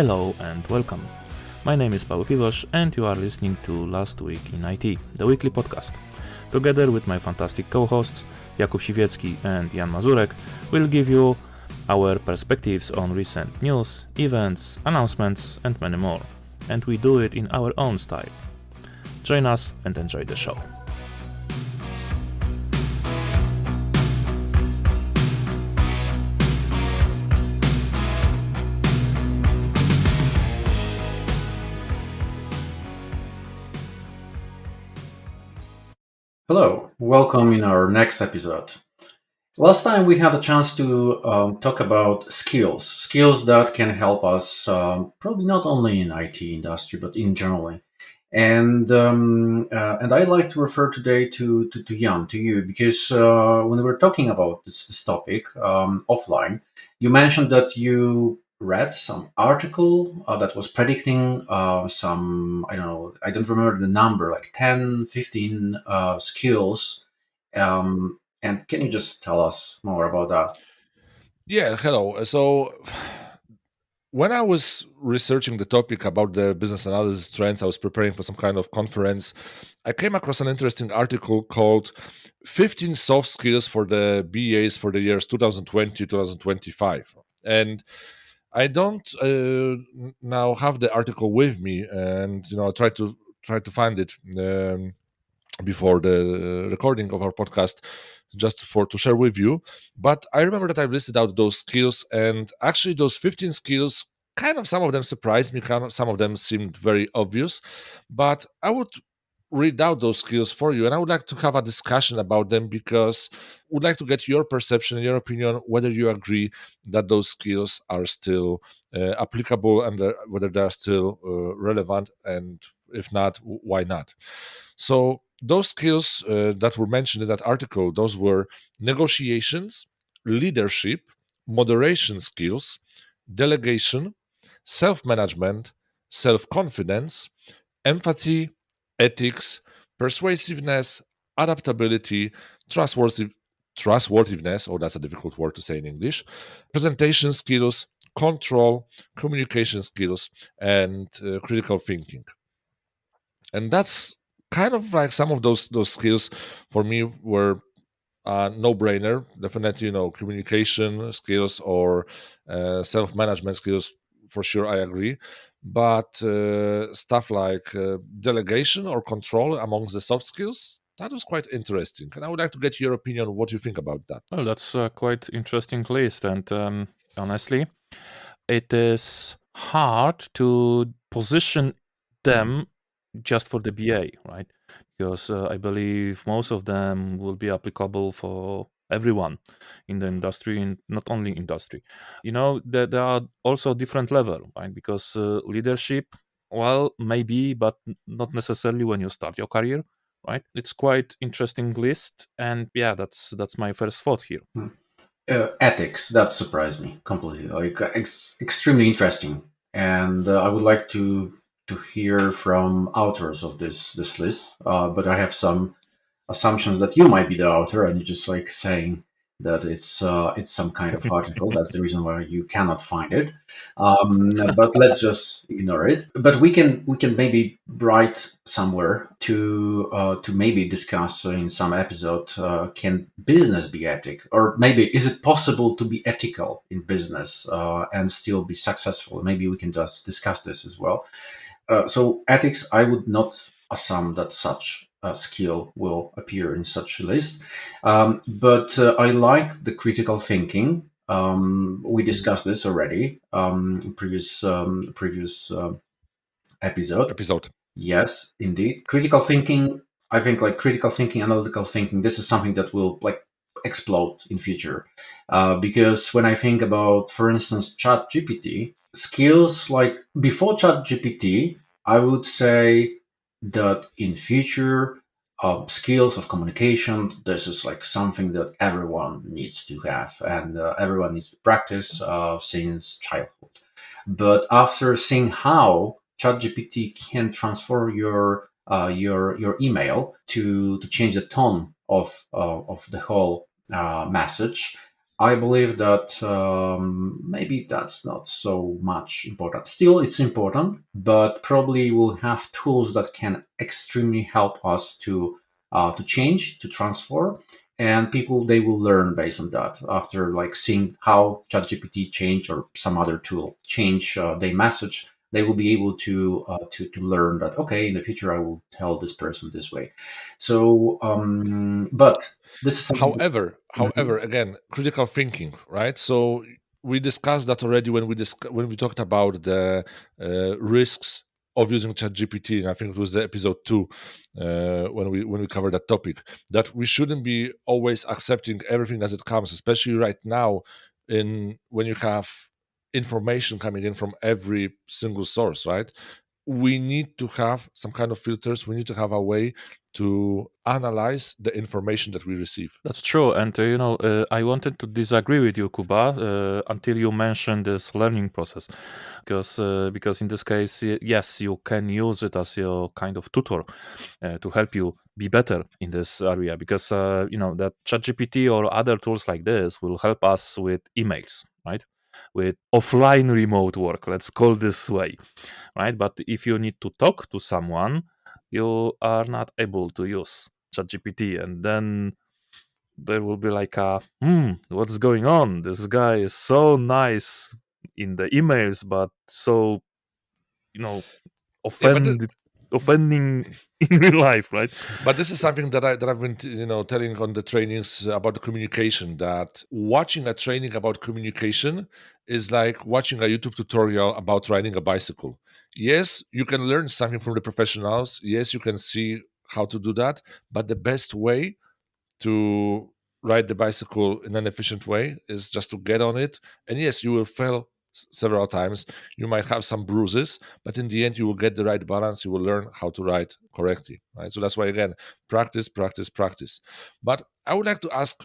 Hello and welcome. My name is Paweł Piwosz and you are listening to Last Week in IT, the weekly podcast. Together with my fantastic co-hosts, Jakub Siwiecki and Jan Mazurek, we'll give you our perspectives on recent news, events, announcements and many more. And we do it in our own style. Join us and enjoy the show. Hello, welcome in our next episode. Last time we had a chance to talk about skills that can help us probably not only in IT industry but in generally. And I'd like to refer today to Jan, to you, because when we were talking about this topic offline, you mentioned that you read some article that was predicting some, I don't know, I don't remember the number, like 10, 15 skills. And can you just tell us more about that? Yeah, hello. So, when I was researching the topic about the business analysis trends, I was preparing for some kind of conference. I came across an interesting article called 15 Soft Skills for the BAs for the years 2020 2025. And I don't now have the article with me, and I try to find it before the recording of our podcast just for to share with you. But I remember that I listed out those skills, and actually those 15 skills, kind of some of them surprised me, some of them seemed very obvious. But I would read out those skills for you, and I would like to have a discussion about them because I would like to get your perception and your opinion whether you agree that those skills are still applicable and whether they are still relevant, and if not, why not. So those skills that were mentioned in that article, those were negotiations, leadership, moderation skills, delegation, self-management, self-confidence, empathy, ethics, persuasiveness, adaptability, trustworthiness, oh, that's a difficult word to say in English, presentation skills, control, communication skills, and critical thinking. And that's kind of like some of those skills for me were a no-brainer. Definitely, communication skills or self-management skills, for sure, I agree. But stuff like delegation or control amongst the soft skills, that was quite interesting, and I would like to get your opinion. What do you think about that? Well, that's a quite interesting list and honestly, it is hard to position them just for the BA, right? Because I believe most of them will be applicable for everyone in the industry and not only industry. There are also different level, right? Because leadership, well, maybe, but not necessarily when you start your career, right? It's quite interesting list, and yeah, that's my first thought here. Ethics, that surprised me completely. Like extremely interesting, and I would like to hear from authors of this list. But I have some assumptions that you might be the author, and you're just like saying that it's some kind of article. That's the reason why you cannot find it. But let's just ignore it. But we can maybe write somewhere to maybe discuss in some episode. Can business be ethic, or maybe is it possible to be ethical in business and still be successful? Maybe we can just discuss this as well. So ethics, I would not assume that such a skill will appear in such a list. But I like the critical thinking. We discussed this already previous episode. Episode. Yes, indeed. Critical thinking. I think like critical thinking, analytical thinking. This is something that will like explode in future. Because when I think about, for instance, Chat GPT, skills like before Chat GPT, I would say that in future, skills of communication, this is like something that everyone needs to have, and everyone needs to practice since childhood. But after seeing how ChatGPT can transform your email to change the tone of the whole message, I believe that maybe that's not so much important. Still, it's important, but probably we'll have tools that can extremely help us to change, to transform, and people they will learn based on that after like seeing how ChatGPT change or some other tool change their message. They will be able to learn that okay, in the future I will tell this person this way. So, but this is something. However, again, critical thinking, right? So we discussed that already when we talked about the risks of using ChatGPT, and I think it was the episode 2 when we covered that topic. That we shouldn't be always accepting everything as it comes, especially right now, in when you have information coming in from every single source, right? We need to have some kind of filters. We need to have a way to analyze the information that we receive. That's true, and I wanted to disagree with you, Kuba, until you mentioned this learning process, because in this case, yes, you can use it as your kind of tutor to help you be better in this area, because that ChatGPT or other tools like this will help us with emails, right? With offline remote work, let's call this way, right? But if you need to talk to someone, you are not able to use ChatGPT, and then there will be like what's going on? This guy is so nice in the emails, but so you know Yeah, but offending in real life, right? but this is something that I've been telling on the trainings about the communication. That watching a training about communication is like watching a YouTube tutorial about riding a bicycle. Yes, you can learn something from the professionals. Yes, you can see how to do that. But the best way to ride the bicycle in an efficient way is just to get on it. And yes, you will fail several times. You might have some bruises, but in the end, you will get the right balance. You will learn how to ride correctly, right? So that's why, again, practice, practice, practice. But I would like to ask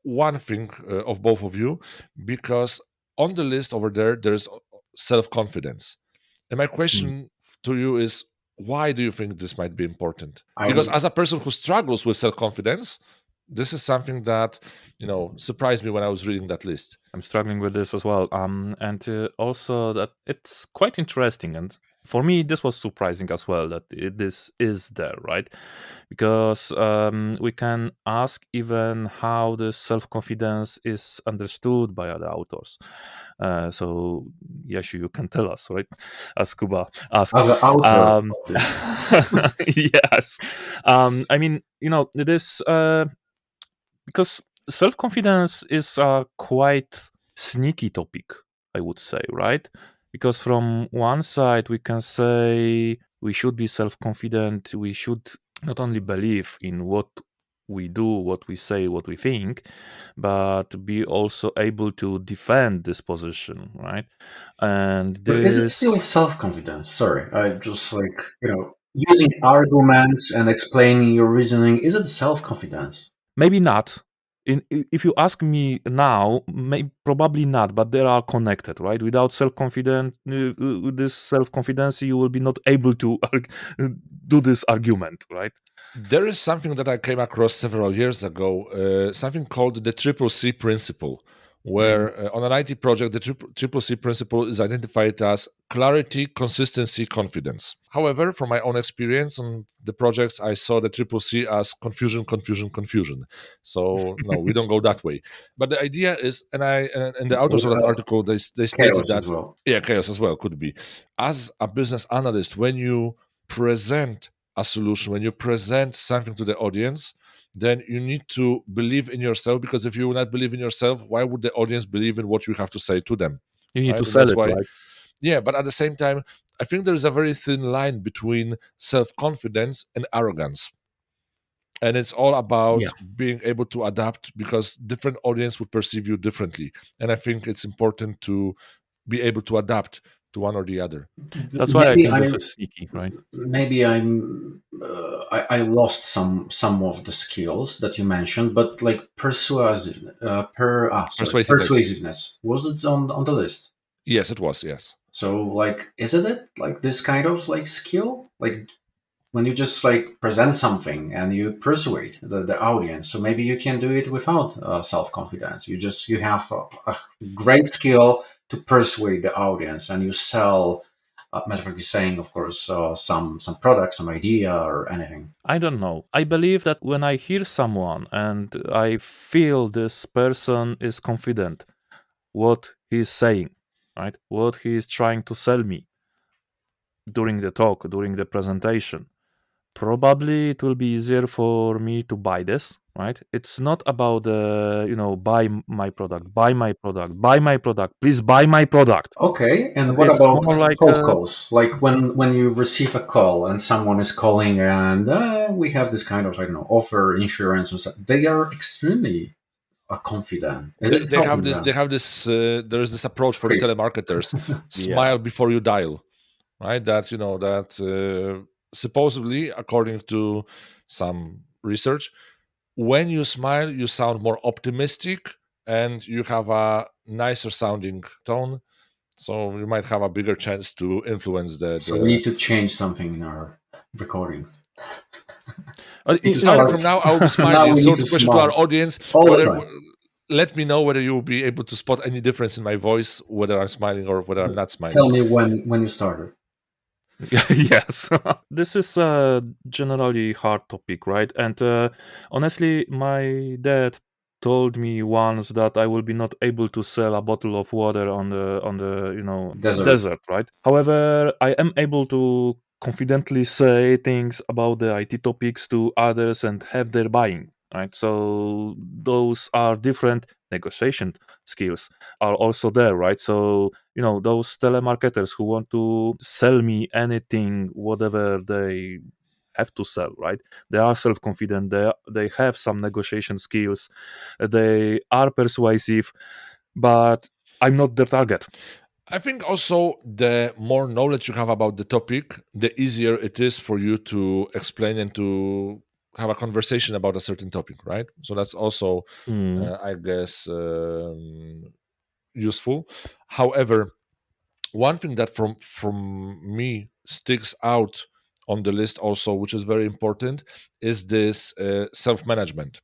one thing of both of you, because on the list over there, there's self confidence. And my Hmm. question to you is, why do you think this might be important? I Because would as a person who struggles with self confidence, this is something that surprised me when I was reading that list. I'm struggling with this as well. And also that it's quite interesting. And for me, this was surprising as well that this is there, right? Because we can ask even how the self confidence is understood by other authors. So, yes, you can tell us, right? As Kuba asked. as an author Um, of this. yes. I mean, this. Because self confidence is a quite sneaky topic, I would say, right? Because from one side, we can say we should be self confident, we should not only believe in what we do, what we say, what we think, but be also able to defend this position, right? And But is it still this self-confidence? Sorry, I just like, using arguments and explaining your reasoning. Is it self-confidence? maybe not. If you ask me now, probably not, but they are connected, right? Without self-confidence, with this self-confidence, you will be not able to do this argument, right? There is something that I came across several years ago, something called the triple C principle, Mm. where on an IT project, the triple C principle is identified as clarity, consistency, confidence. However, from my own experience on the projects, I saw the triple C as confusion, confusion, confusion. So no, we don't go that way. But the idea is, and the authors With of that article, they stated chaos that, as well. yeah, chaos as well could be. As a business analyst, when you present a solution, when you present something to the audience, then you need to believe in yourself, because if you will not believe in yourself, why would the audience believe in what you have to say to them? You need to Right? And sell that's it, why, right? yeah, but at the same time, I think there's a very thin line between self-confidence and arrogance. And it's all Yeah, about being able to adapt, because different audience would perceive you differently. And I think it's important to be able to adapt to one or the other. that's why I Maybe think I this is sneaky, right? maybe I lost some of the skills that you mentioned, but like Persuasiveness. persuasiveness, was it on the list? Yes, it was. Yes. So like, isn't it like this kind of like skill? Like, when you just like present something and you persuade the audience. So maybe you can do it without self-confidence. You have a great skill to persuade the audience, and you sell, metaphorically saying, of course, some product, some idea, or anything. I don't know. I believe that when I hear someone and I feel this person is confident what he's saying, right? What he is trying to sell me during the talk, during the presentation, probably it will be easier for me to buy this, right? It's not about buy my product, buy my product, buy my product, please buy my product. Okay, and what It's about more like cold calls? Like when you receive a call and someone is calling and we have this kind of, I don't know, offer insurance or something. They are extremely confident. Is it They have helping this. They them? have this. There is this approach for the Script. telemarketers: yeah. smile before you dial. Right? That that supposedly, according to some research, when you smile, you sound more optimistic and you have a nicer sounding tone. So you might have a bigger chance to influence So we need to change something in our recordings. Need to Starting start. from now, I will be Now smiling. we So need the to question to our smile audience: all the whether time. let me know whether you will be able to spot any difference in my voice, whether I'm smiling or whether I'm not Tell smiling. me when you started. yes. This is a generally hard topic, right? And honestly, my dad told me once that I will be not able to sell a bottle of water on the Desert. desert, right? However, I am able to confidently say things about the IT topics to others and have their buying, right? So those are different negotiation skills are also there, right? So those telemarketers who want to sell me anything, whatever they have to sell, right? They are self-confident, they have some negotiation skills, they are persuasive, but I'm not their target. I think also the more knowledge you have about the topic, the easier it is for you to explain and to have a conversation about a certain topic, right? So that's also, Mm. I guess, useful. However, one thing that from me sticks out on the list also, which is very important, is this self management.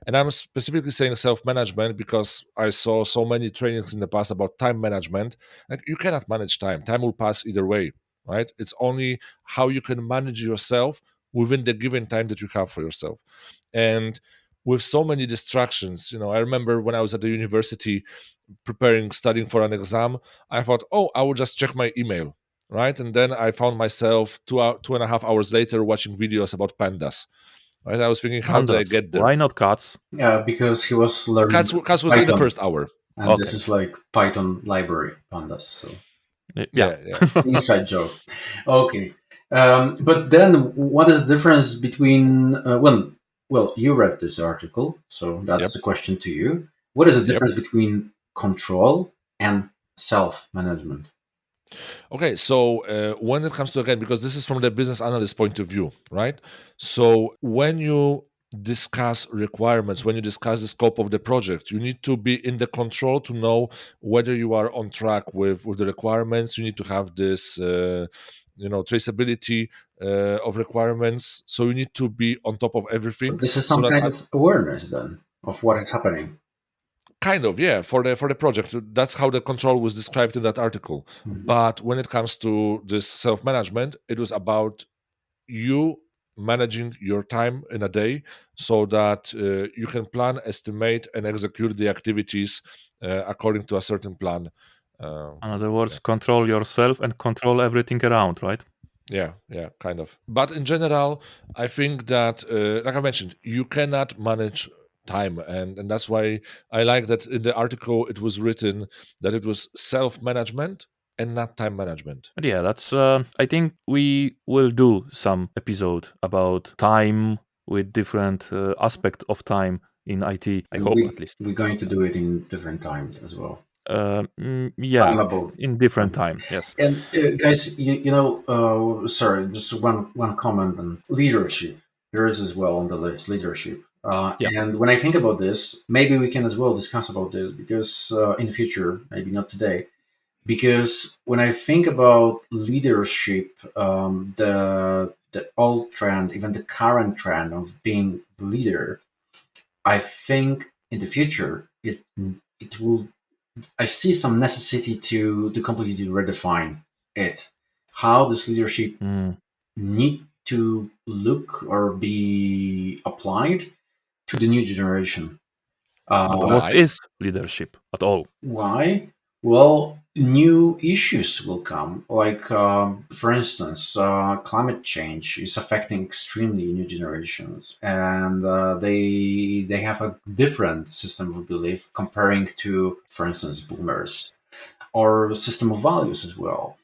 And I'm specifically saying self management because I saw so many trainings in the past about time management. Like, you cannot manage time. Time will pass either way, right? It's only how you can manage yourself within the given time that you have for yourself. And with so many distractions, I remember when I was at the university preparing, studying for an exam, I thought, oh, I will just check my email, right? And then I found myself 2.5 hours later watching videos about pandas. Right? I was thinking, how did I Pandas, get there? why not cats? Yeah, because he was learning Cats was in the Python, first hour. and this Okay. is like Python library pandas. So Yeah. Yeah, yeah. inside joke. Okay, but then what is the difference between well, you read this article, so Yep, that's the question to you. What is the yep. difference between control and self management? Okay, so when it comes to, again, because this is from the business analyst point of view, right? So when you discuss requirements, when you discuss the scope of the project, you need to be in the control to know whether you are on track with the requirements. You need to have this traceability of requirements, so you need to be on top of So everything this is so some that kind of awareness then of what is happening. kind of, yeah, for the project. That's how the control was described in that article. Mhm. But when it comes to this self-management, it was about you managing your time in a day so that you can plan, estimate, and execute the activities according to a certain plan. In other Yeah, words, control yourself and control everything around, right? yeah, kind of. But in general, I think that, like I mentioned, you cannot manage time, and that's why I like that in the article it was written that it was self-management and not time management. But yeah, that's. I think we will do some episode about time with different aspect of time in IT. I And hope at least. we're going to do it in different times as well. Yeah, Timeable. in different Time. time. Yes. And guys, sorry, just one comment on leadership. There is as well on the list leadership. Yeah. And when I think about this, maybe we can as well discuss about this because in the future, maybe not today, because when I think about leadership, the the old trend, even the current trend of being the leader, I think in the future it will. I see some necessity to completely redefine it. How this leadership need to look or be applied to the new generation. But what is leadership at all? Why? Well, new issues will come. Like, for instance, climate change is affecting extremely new generations, and they have a different system of belief comparing to, for instance, boomers, or system of values as well.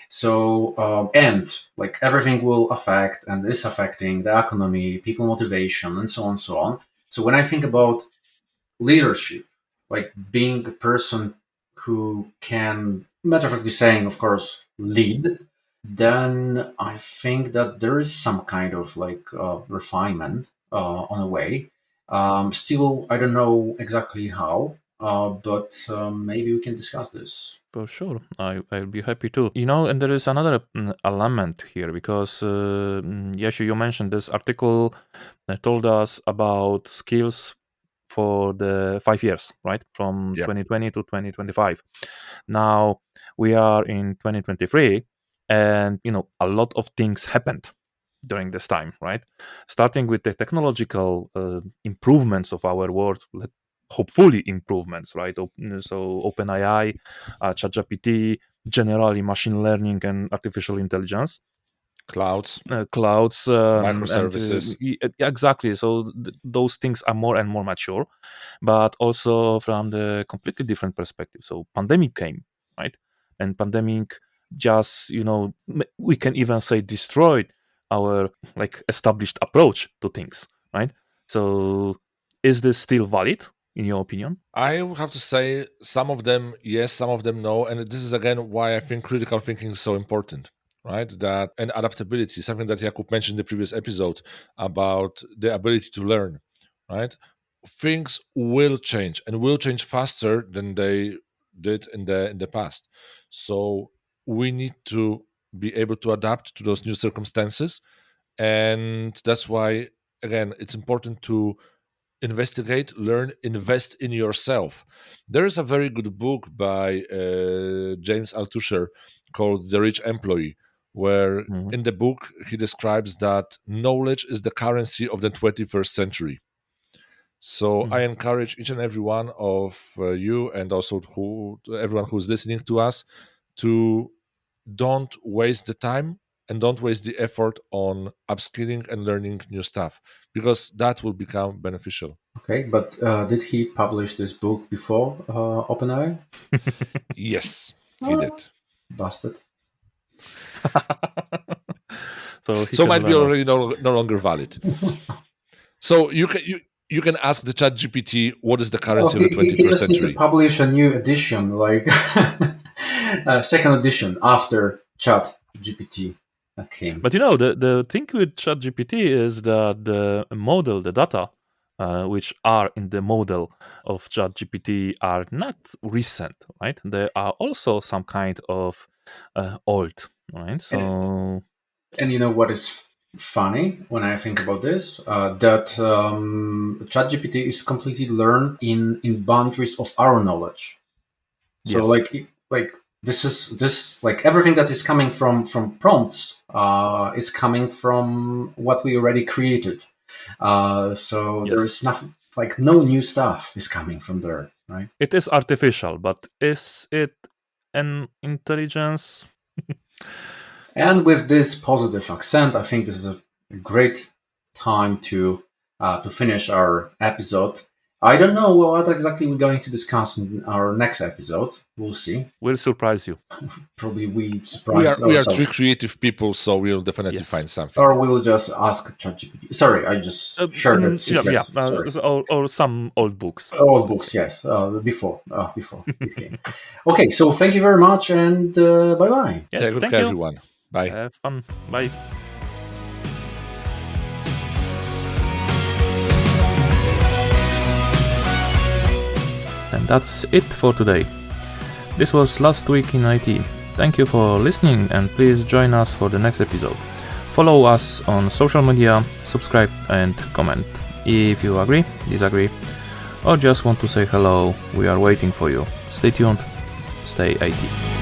So, and like everything will affect and is affecting the economy, people motivation, and so on, so on. So when I think about leadership, like being a person who can, metaphorically saying, of course, lead, then I think that there is some kind of like refinement on a way. Still, I don't know exactly how, but maybe we can discuss this. For sure, I'll be happy to. And there is another element here because, Yeshu, you mentioned this article that told us about skills for the 5 years, right? From 2020 to 2025. Now we are in 2023, and a lot of things happened during this time, right? Starting with the technological improvements of our world, hopefully improvements, right? So OpenAI, ChatGPT, generally machine learning and artificial intelligence, clouds, microservices, and exactly. So those things are more and more mature, but also from the completely different perspective. So pandemic came, right? And pandemic just we can even say destroyed our like established approach to things, right? So is this still valid in your opinion? I would have to say some of them yes, some of them no, and this is again why I think critical thinking is so important, right? That and adaptability, something that Jakub mentioned in the previous episode about the ability to learn, right? Things will change and will change faster than they did in the past. So we need to be able to adapt to those new circumstances, and that's why again it's important to investigate, learn, invest in yourself. There is a very good book by James Altucher called The Rich Employee, where in the book he describes that knowledge is the currency of the 21st century. So I encourage each and every one of you, and also everyone who's listening to us, to don't waste the time and don't waste the effort on upskilling and learning new stuff, because that will become beneficial. Okay, but did he publish this book before OpenAI? Yes, he did. Busted. So might be already no longer valid. So you can ask the Chat GPT what is the currency of the 21st century. He just publish a new edition, like second edition after Chat GPT came. But the thing with Chat GPT is that the model, the data, which are in the model of ChatGPT are not recent, right? They are also some kind of old, right? So, and you know what is funny when I think about this? That ChatGPT is completely learned in boundaries of our knowledge. So like this like everything that is coming from prompts is coming from what we already created. So there is nothing, like no new stuff is coming from there, right? It is artificial, but is it an intelligence? And with this positive accent, I think this is a great time to finish our episode. I don't know what exactly we're going to discuss in our next episode. We'll see. We'll surprise you. Probably we surprise we are three creative people, so we'll definitely find something. Or we'll just ask ChatGPT. Sorry, I just shared a secret. Or some old books. Old books, yes. Before it came. Okay, so thank you very much, and bye-bye. Yes, Take good care, everyone. Bye. Have fun. Bye. And that's it for today. This was Last Week in IT. Thank you for listening, and please join us for the next episode. Follow us on social media, subscribe and comment. If you agree, disagree, or just want to say hello, we are waiting for you. Stay tuned, stay IT.